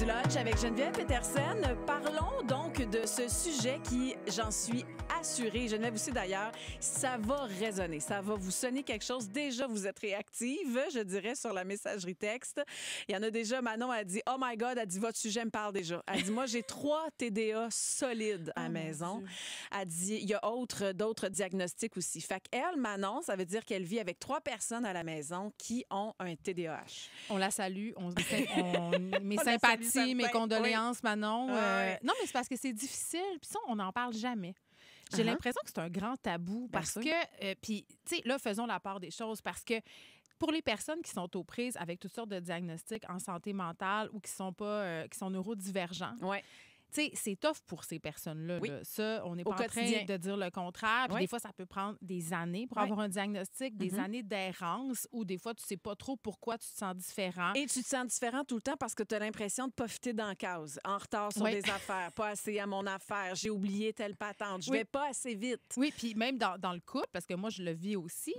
du lunch avec Geneviève Petersen. Parlons donc de ce sujet qui, j'en suis assurée, Geneviève aussi d'ailleurs, ça va résonner, ça va vous sonner quelque chose. Déjà, vous êtes réactive, je dirais, sur la messagerie texte. Il y en a déjà, Manon a dit « Oh my God », elle dit « Votre sujet me parle déjà ». Elle dit « Moi, j'ai 3 TDA solides à la maison ». Elle dit « Il y a d'autres diagnostics aussi ». Fait qu'elle, Manon, ça veut dire qu'elle vit avec 3 personnes à la maison qui ont un TDAH. On la salue. Mes sympathies, mes condoléances, Manon. Non, mais c'est parce que c'est difficile. Puis ça, on n'en parle jamais. J'ai l'impression que c'est un grand tabou parce que, puis, tu sais, là, faisons la part des choses parce que pour les personnes qui sont aux prises avec toutes sortes de diagnostics en santé mentale ou qui sont pas, qui sont neurodivergents, tu sais, c'est tough pour ces personnes-là. Oui. Là. Ça, on n'est pas en quotidien. train de dire le contraire. Puis des fois, ça peut prendre des années pour avoir un diagnostic, des années d'errance où des fois, tu sais pas trop pourquoi tu te sens différent. Et tu te sens différent tout le temps parce que tu as l'impression de pas fitter dans la case, en retard sur des affaires, pas assez à mon affaire, j'ai oublié telle patente, je vais pas assez vite. Oui, puis même dans le couple, parce que moi, je le vis aussi,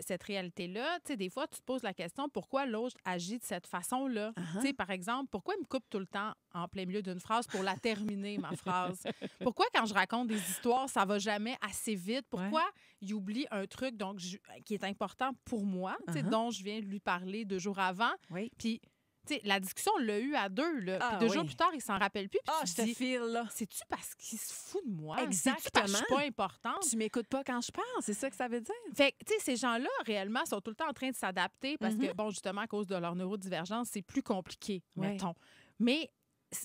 cette réalité-là, tu sais, des fois, tu te poses la question pourquoi l'autre agit de cette façon-là. Tu sais, par exemple, pourquoi il me coupe tout le temps en plein milieu d'une phrase pour la terminer, ma phrase? Pourquoi, quand je raconte des histoires, ça va jamais assez vite? Pourquoi il oublie un truc donc, qui est important pour moi, dont je viens de lui parler 2 jours avant? Puis, tu sais, la discussion, on l'a eue à 2. Là. Puis 2 jours plus tard, il s'en rappelle plus. Puis je te file, là. C'est-tu parce qu'il se fout de moi? Exactement. C'est-tu parce que je suis pas importante? Tu m'écoutes pas quand je parle, c'est ça que ça veut dire? Fait que, tu sais, ces gens-là, réellement, sont tout le temps en train de s'adapter parce que, bon, justement, à cause de leur neurodivergence, c'est plus compliqué, mettons. Mais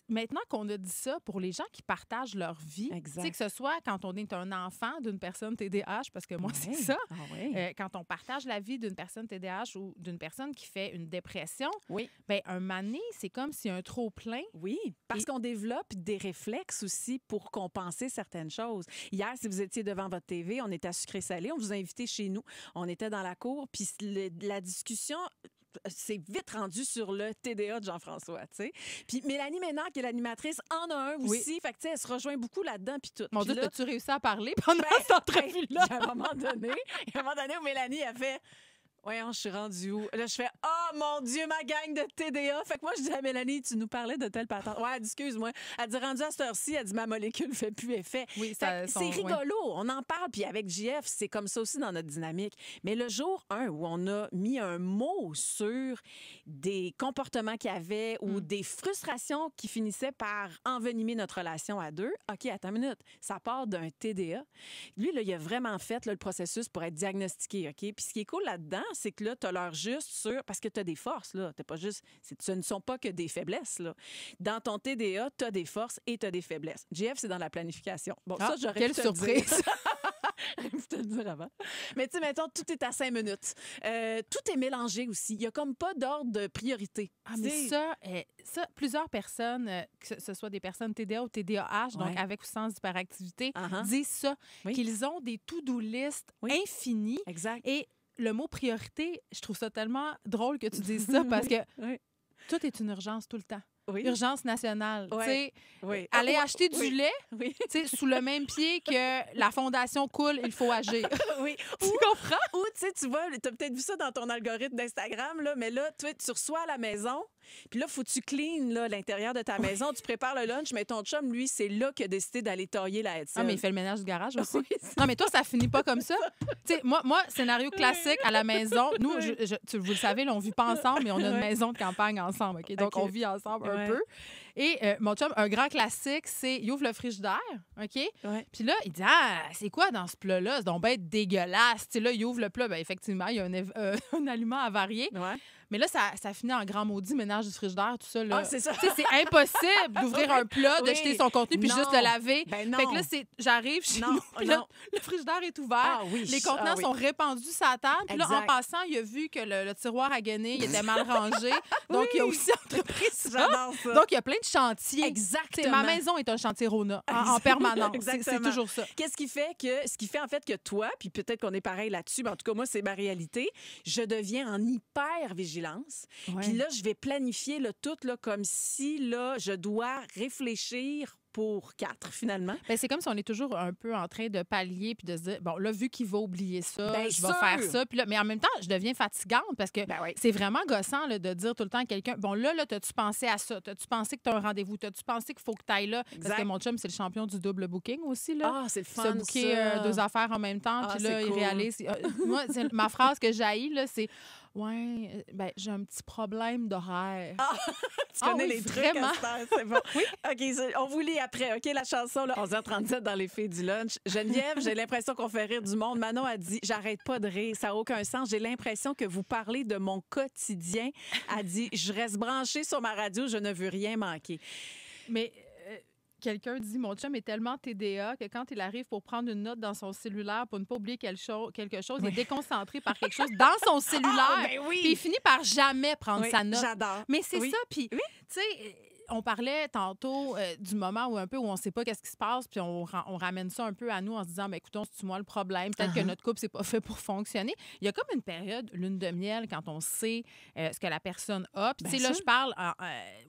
maintenant qu'on a dit ça, pour les gens qui partagent leur vie, tu sais, que ce soit quand on est un enfant d'une personne TDAH, parce que moi, c'est ça, quand on partage la vie d'une personne TDAH ou d'une personne qui fait une dépression, bien, un moment donné, c'est comme s'il y a un trop-plein. Oui, parce qu'on développe des réflexes aussi pour compenser certaines choses. Hier, si vous étiez devant votre TV, on était à Sucré-Salé, on vous a invité chez nous, on était dans la cour, puis la discussion c'est vite rendu sur le TDA de Jean-François, tu sais. Puis Mélanie Ménard, qui est l'animatrice, en a un aussi. Fait que, tu sais, elle se rejoint beaucoup là-dedans, puis tout. Mon Dieu, as-tu réussi à parler pendant cette entrevue-là? À un moment donné où Mélanie a fait... Voyons, je suis rendue où? Là, je fais « Oh, mon Dieu, ma gang de TDA! » Fait que moi, je dis à Mélanie, tu nous parlais de telle patente. Ouais, elle dit, excuse-moi. Elle dit, rendu à cette heure-ci, elle dit, ma molécule fait plus effet. Oui, c'est rigolo. On en parle. Puis avec JF, c'est comme ça aussi dans notre dynamique. Mais le jour 1 où on a mis un mot sur des comportements qu'il y avait ou des frustrations qui finissaient par envenimer notre relation à 2, OK, attends une minute. Ça part d'un TDA. Lui, là, il a vraiment fait là, le processus pour être diagnostiqué, OK? Puis ce qui est cool là-dedans, c'est que là, tu as l'air juste sur... Parce que tu as des forces, là. T'es pas juste... Ce ne sont pas que des faiblesses, là. Dans ton TDA, tu as des forces et tu as des faiblesses. JF, c'est dans la planification. Bon, ça, j'aurais quelle surprise! Je te le dire avant. Mais tu sais, mettons, tout est à 5 minutes. Tout est mélangé aussi. Il n'y a comme pas d'ordre de priorité. Ah, mais ça, plusieurs personnes, que ce soit des personnes TDA ou TDAH, donc avec ou sans hyperactivité, disent ça, qu'ils ont des to-do list infinies. Exact. Et le mot priorité, je trouve ça tellement drôle que tu dises ça parce que tout est une urgence tout le temps. Urgence nationale. Aller acheter du lait sous le même pied que la fondation coule, il faut agir. Tu comprends? Ou tu vois, tu as peut-être vu ça dans ton algorithme d'Instagram, là, mais là, tu reçois à la maison, puis là, il faut que tu clean là, l'intérieur de ta maison, tu prépares le lunch, mais ton chum, lui, c'est là qu'il a décidé d'aller tailler la Hetzel. Ah, mais il fait le ménage du garage aussi. Non, mais toi, ça finit pas comme ça. Moi, scénario classique à la maison. Nous, vous le savez, là, on vit pas ensemble, mais on a une maison de campagne ensemble. OK? Donc, on vit ensemble un peu. Et mon chum, un grand classique, c'est il ouvre le frigidaire, OK? Puis là, il dit c'est quoi dans ce plat-là? C'est donc bête dégueulasse. T'sais, là, il ouvre le plat, bien, effectivement, il y a un aliment avarié. Mais là, ça finit en grand maudit ménage du frigidaire, tout ça. Là. Ah, c'est ça. C'est impossible d'ouvrir un plat, de jeter son contenu puis juste le laver. Ben non. Fait que là, j'arrive chez nous, puis là, le frigidaire est ouvert. Les contenants sont répandus sur la table. Puis là, en passant, il a vu que le tiroir à guenilles il était mal rangé. Donc, il a aussi entrepris ça. J'adore ça. Donc, il y a plein de chantiers. Exactement. Ma maison est un chantier Rona en permanence. C'est toujours ça. Ce qui fait en fait que toi, puis peut-être qu'on est pareil là-dessus, mais en tout cas, moi, c'est ma réalité, je deviens en hyper vigilance. Puis là, je vais planifier le tout là, comme si là, je dois réfléchir pour 4, finalement. Ben, c'est comme si on est toujours un peu en train de pallier puis de se dire, bon, là, vu qu'il va oublier ça, Bien je sûr. vais faire ça. Puis là, mais en même temps, je deviens fatigante parce que c'est vraiment gossant là, de dire tout le temps à quelqu'un, bon, là, t'as-tu pensé à ça? T'as-tu pensé que t'as un rendez-vous? T'as-tu pensé qu'il faut que t'ailles là? Parce que mon chum, c'est le champion du double booking aussi. Là. Ah, c'est le fun, se booker 2 affaires en même temps. Puis là, il réalise. Moi, ma phrase que j'haïs, là, c'est ouais, ben, j'ai un petit problème d'horaire. Ah, tu connais les trucs, vraiment? C'est bon. Oui. OK, on vous lit après. OK, la chanson, là, 11h37 dans les filles du lunch. Geneviève, j'ai l'impression qu'on fait rire du monde. Manon a dit, j'arrête pas de rire, ça n'a aucun sens. J'ai l'impression que vous parlez de mon quotidien. Elle dit, je reste branchée sur ma radio, je ne veux rien manquer. Mais... quelqu'un dit, mon chum est tellement TDA que quand il arrive pour prendre une note dans son cellulaire pour ne pas oublier quelque chose, il est déconcentré par quelque chose dans son cellulaire. Puis il finit par jamais prendre sa note. J'adore. Mais c'est ça. Puis, tu sais, on parlait tantôt du moment où on ne sait pas qu'est-ce qui se passe, puis on ramène ça un peu à nous en se disant, ben écoutons, c'est moi le problème. Peut-être que notre couple, c'est pas fait pour fonctionner. Il y a comme une période, lune de miel, quand on sait ce que la personne a. Puis, tu sais, là, je parle,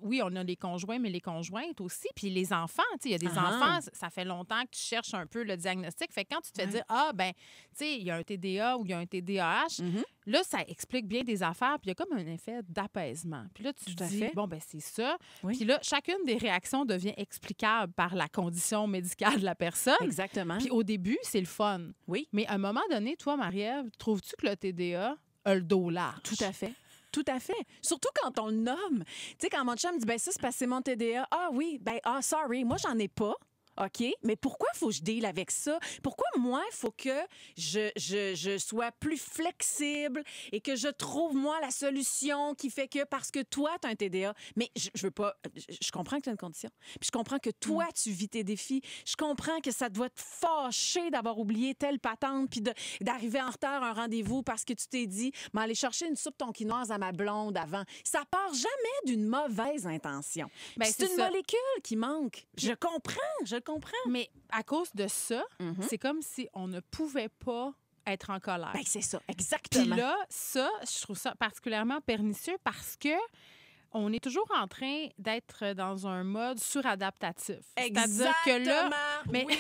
oui, on a les conjoints, mais les conjointes aussi. Puis les enfants, tu sais, il y a des enfants, ça fait longtemps que tu cherches un peu le diagnostic. Fait que quand tu te fais dire, ben, tu sais, il y a un TDA ou il y a un TDAH, là, ça explique bien des affaires, puis il y a comme un effet d'apaisement. Puis là, tu te dis, bon, ben c'est ça. Puis là, chacune des réactions devient explicable par la condition médicale de la personne. Exactement. Puis au début, c'est le fun. Oui. Mais à un moment donné, toi, Marie-Ève, trouves-tu que le TDA a le dos large? Tout à fait. Tout à fait. Surtout quand on le nomme. Tu sais, quand mon chum dit, ben ça, c'est parce que c'est mon TDA. Ah oui, ben sorry, moi, j'en ai pas. OK, mais pourquoi il faut que je deal avec ça? Pourquoi moi, il faut que je sois plus flexible et que je trouve, moi, la solution qui fait que parce que toi, tu as un TDA, mais je veux pas... Je comprends que tu as une condition. Puis je comprends que toi, tu vis tes défis. Je comprends que ça doit te fâcher d'avoir oublié telle patente puis d'arriver en retard à un rendez-vous parce que tu t'es dit, mais aller chercher une soupe tonkinoise à ma blonde avant. Ça part jamais d'une mauvaise intention. Ben, c'est une molécule qui manque. Je comprends. Mais à cause de ça, c'est comme si on ne pouvait pas être en colère. Ben, c'est ça, exactement. Puis là, ça, je trouve ça particulièrement pernicieux parce que on est toujours en train d'être dans un mode suradaptatif. Exactement. C'est-à-dire que là, mais oui.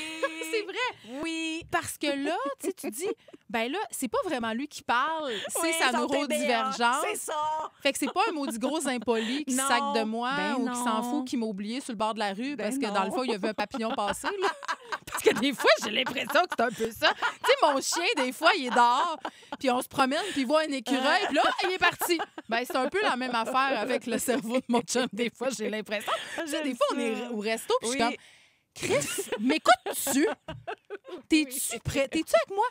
c'est vrai. Oui. Parce que là, tu dis, ben là, c'est pas vraiment lui qui parle, c'est sa son neurodivergence. C'est ça. Fait que c'est pas un maudit gros impoli qui se sac de moi ou qui s'en non. fout, qui m'a oublié sur le bord de la rue parce que non. dans le fond, il y avait un papillon passé. Là. Parce que des fois, j'ai l'impression que c'est un peu ça. Tu sais, mon chien, des fois, il est dehors, puis on se promène, puis il voit un écureuil, puis là, il est parti. Ben, c'est un peu la même affaire avec le cerveau de mon chum. Des fois, j'ai l'impression. Tu sais, des fois, on est au resto, puis je suis comme... Chris, m'écoutes-tu? T'es-tu prêt? T'es-tu avec moi?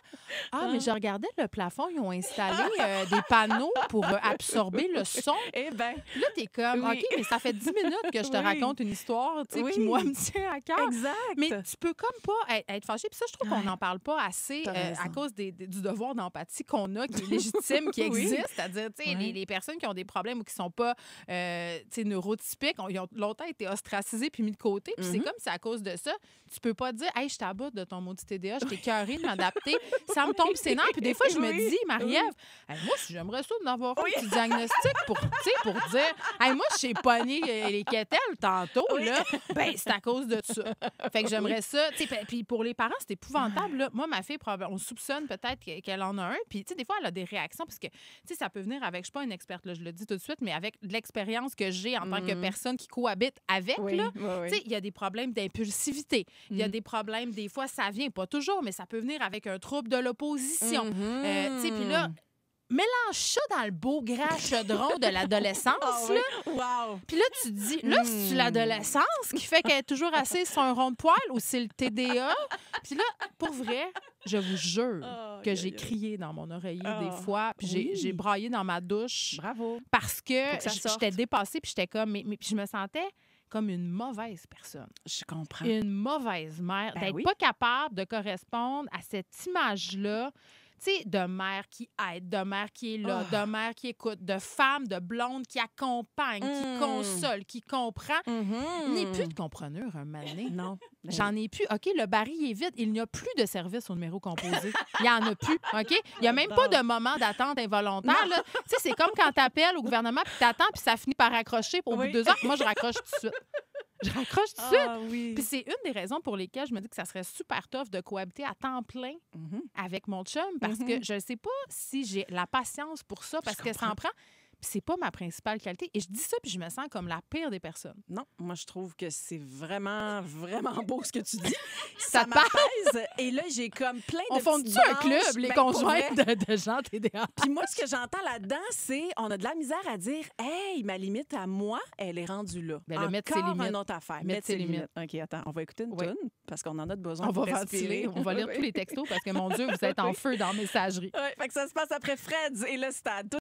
Ah, mais je regardais le plafond, ils ont installé des panneaux pour absorber le son. Eh bien. Là, t'es comme, OK, mais ça fait 10 minutes que je te raconte une histoire, tu sais, qui, moi, me tient à cœur. Exact. Mais tu peux comme pas être fâché. Puis ça, je trouve qu'on n'en parle pas assez à cause du devoir d'empathie qu'on a, qui est légitime, qui existe. C'est-à-dire, tu sais, les personnes qui ont des problèmes ou qui sont pas, tu sais, neurotypiques, ils ont longtemps été ostracisés puis mis de côté. Puis c'est comme si à cause de ça, tu peux pas dire, hey, je t'aboute de ton maudit TDA, je t'ai écœurée de m'adapter. Ça me tombe ses nerfs. Puis des fois, je me dis, Marie-Ève, hey, moi, j'aimerais ça d'en avoir un petit diagnostic pour dire, hey, moi, je sais pogner les quételles tantôt, là. Ben, c'est à cause de ça. Fait que j'aimerais ça. Puis pour les parents, c'est épouvantable, là. Moi, ma fille, on soupçonne peut-être qu'elle en a un. Puis, tu sais, des fois, elle a des réactions parce que, tu sais, ça peut venir avec, je suis pas une experte, là, je le dis tout de suite, mais avec de l'expérience que j'ai en tant que personne qui cohabite avec, là. Tu sais, il y a des problèmes d'impulsivité. Il y a des problèmes, des fois, ça vient, pas toujours, mais ça peut venir avec un trouble de l'opposition. Tu sais, puis là, mélange ça dans le beau grand chaudron de l'adolescence, là. Wow. Puis là, tu te dis, là, c'est l'adolescence qui fait qu'elle est toujours assise sur un rond de poil ou c'est le TDA? Puis là, pour vrai, je vous jure que j'ai crié dans mon oreiller des fois, puis j'ai braillé dans ma douche. Bravo. Parce que j'étais dépassée, puis j'étais comme... Mais je me sentais comme une mauvaise personne. Je comprends. Une mauvaise mère. D'être pas capable de correspondre à cette image-là, tu sais, de mère qui aide, de mère qui est là, de mère qui écoute, de femme, de blonde qui accompagne, qui console, qui comprend. Il n'y a plus de compreneur un moment donné. Non. J'en ai plus. OK, le baril est vide. Il n'y a plus de service au numéro composé. Il n'y en a plus. OK? Il n'y a même pas de moment d'attente involontaire. Tu sais, c'est comme quand tu appelles au gouvernement puis tu attends puis ça finit par raccrocher au bout de 2 heures. Moi, je raccroche tout de suite. Je raccroche tout de suite. Ah oui. Puis c'est une des raisons pour lesquelles je me dis que ça serait super tough de cohabiter à temps plein avec mon chum parce que je ne sais pas si j'ai la patience pour ça parce que ça en prend. Puis c'est pas ma principale qualité. Et je dis ça, puis je me sens comme la pire des personnes. Non, moi, je trouve que c'est vraiment, vraiment beau ce que tu dis. Ça m'apaise. Et là, j'ai comme plein de On fonde-tu un club, les conjoints de gens TDA? Puis moi, ce que j'entends là-dedans, c'est on a de la misère à dire « Hey, ma limite à moi, elle est rendue là. » Ben, mettre ses limites. Une autre affaire. Mettre ses limites. OK, attends, on va écouter une toune parce qu'on en a besoin on pour va respirer. On va lire tous les textos parce que, mon Dieu, vous êtes en feu dans la messagerie. Oui, fait que ça se passe après Fred. Et là, c'est à